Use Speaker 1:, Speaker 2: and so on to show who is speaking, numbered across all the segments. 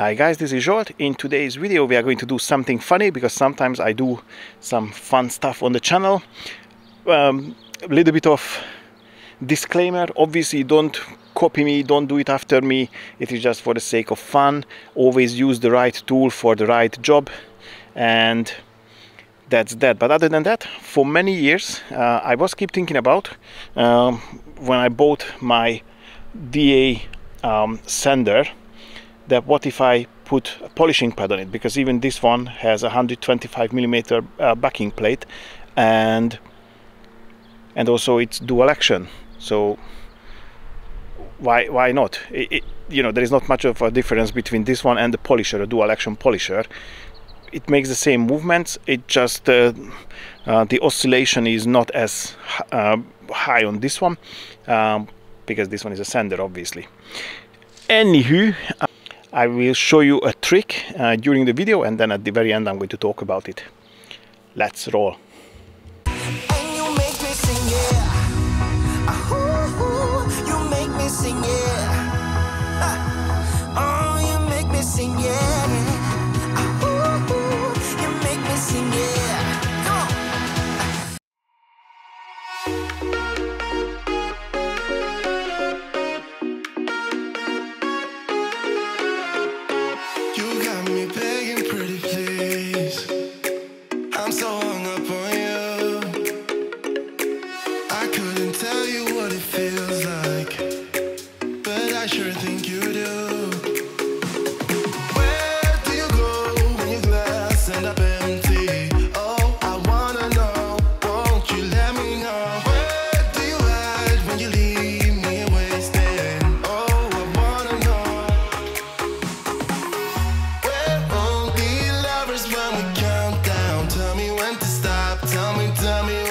Speaker 1: Hi guys, this is Zsolt. In today's video we are going to do something funny because sometimes I do some fun stuff on the channel. A little bit of disclaimer, obviously don't copy me, don't do it after me. It is just for the sake of fun. Always use the right tool for the right job, and that's that. But other than that, for many years I was keep thinking about when I bought my DA sander, that what if I put a polishing pad on it, because even this one has a 125mm backing plate, and also it's dual action. So why not? You know, there is not much of a difference between this one and the polisher, a dual action polisher. It makes the same movements, it just the oscillation is not as high on this one, because this one is a sander, obviously. Anywho, I will show you a trick during the video, and then at the very end I'm going to talk about it. Let's roll.
Speaker 2: And you make me sing, yeah. You make me sing, yeah. Oh, you make me sing, yeah. You make me sing, yeah. Come on. You got me begging, pretty please. I'm so hung up on you. I couldn't tell you what it feels like, but I sure think you do. Where do you go when your glass ends up empty? Oh, I wanna know, won't you let me know? Where do you hide when you leave me wasted? Oh, I wanna know. We're only lovers when we count down. Tell me when to stop, tell me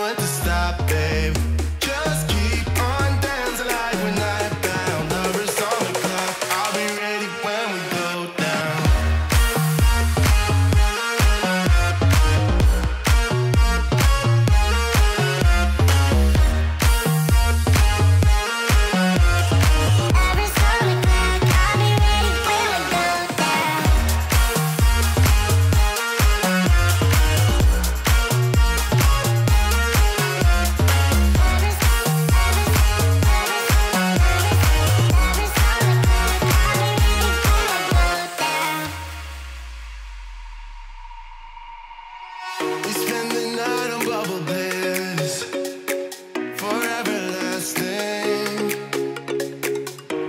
Speaker 2: when to stop, babe. Just keep on dancing like we're night bound. Lovers on the clock, I'll be ready when we go down.
Speaker 3: Lovers on the clock, I'll be ready when we go down.
Speaker 2: We spend the night on bubble bliss, forever lasting.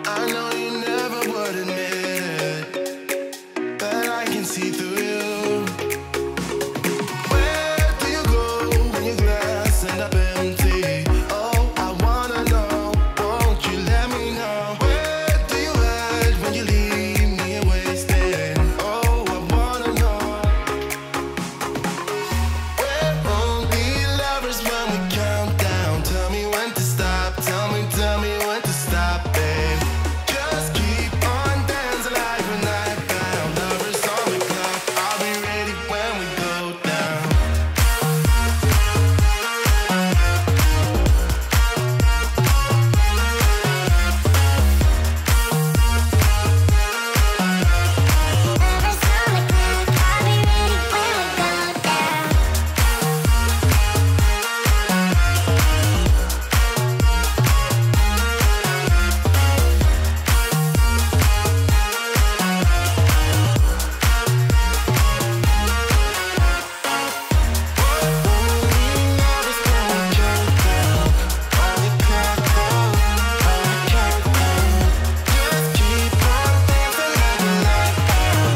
Speaker 2: I know you never would admit it, but I can see through you. Where do you go when your glass ends up empty? Oh, I wanna know, won't you let me know? Where do you hide when you leave me wasted? Oh, I wanna know. We're only lovers when we count down. Tell me when to stop, tell me when to stop, babe. Just keep on dancing like we're night bound. Lovers on the clock, I'll be ready when we go down.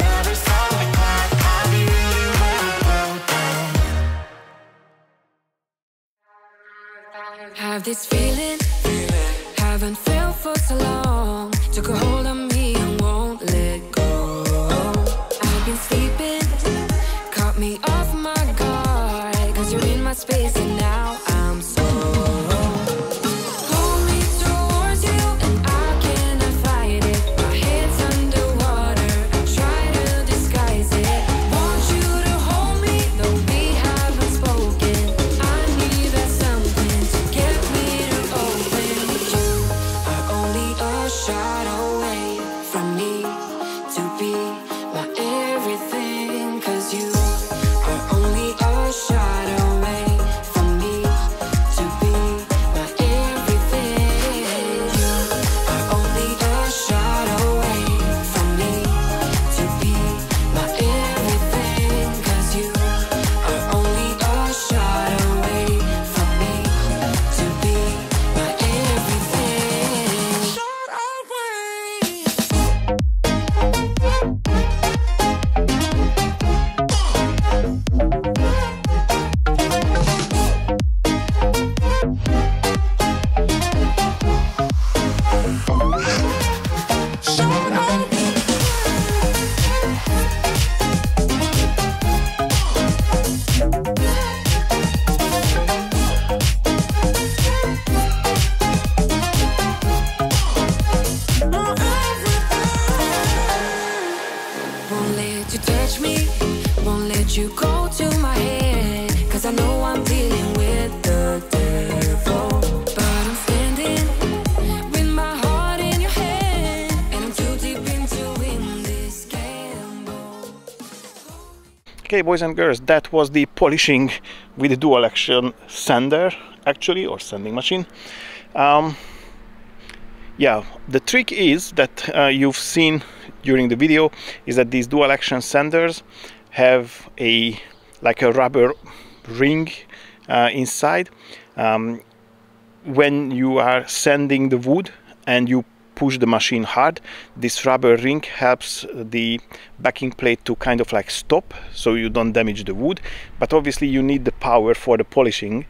Speaker 3: Lovers on the clock, I'll be ready when we go down.
Speaker 4: Have this feeling, haven't felt for so long. Took a hold of me and won't let go. I've been sleeping, caught me off my guard, 'cause you're in my space and now I'm so. Pull me towards you and I cannot fight it. My head's underwater, I try to disguise it. Want you to hold me, though we haven't spoken. I need that something to get me to open. You are only a shot away from me to be Won't let you touch me, won't let you go to my head. Cause I know I'm dealing with the devil. But I'm standing with my heart in your hand, and I'm too deep into win this gamble.
Speaker 1: Okay, boys and girls, that was the polishing with the dual action sander, actually, or sanding machine. Yeah, the trick is that you've seen during the video is that these dual action sanders have a like a rubber ring inside. When you are sanding the wood and you push the machine hard, this rubber ring helps the backing plate to kind of like stop, so you don't damage the wood. But obviously you need the power for the polishing,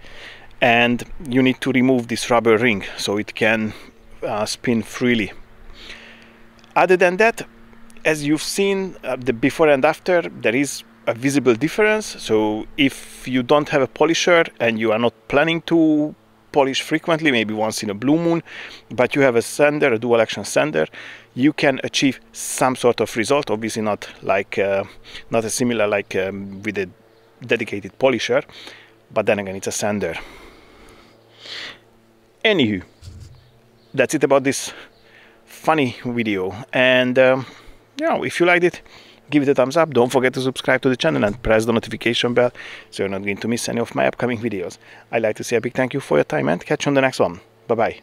Speaker 1: and you need to remove this rubber ring so it can spin freely. Other than that, as you've seen the before and after, there is a visible difference. So if you don't have a polisher and you are not planning to polish frequently, maybe once in a blue moon, but you have a sander, a dual action sander, you can achieve some sort of result. Obviously not like not as similar like with a dedicated polisher, but then again it's a sander. Anywho, that's it about this funny video, and if you liked it, give it a thumbs up. Don't forget to subscribe to the channel and press the notification bell so you're not going to miss any of my upcoming videos. I'd like to say a big thank you for your time and catch you on the next one. Bye bye.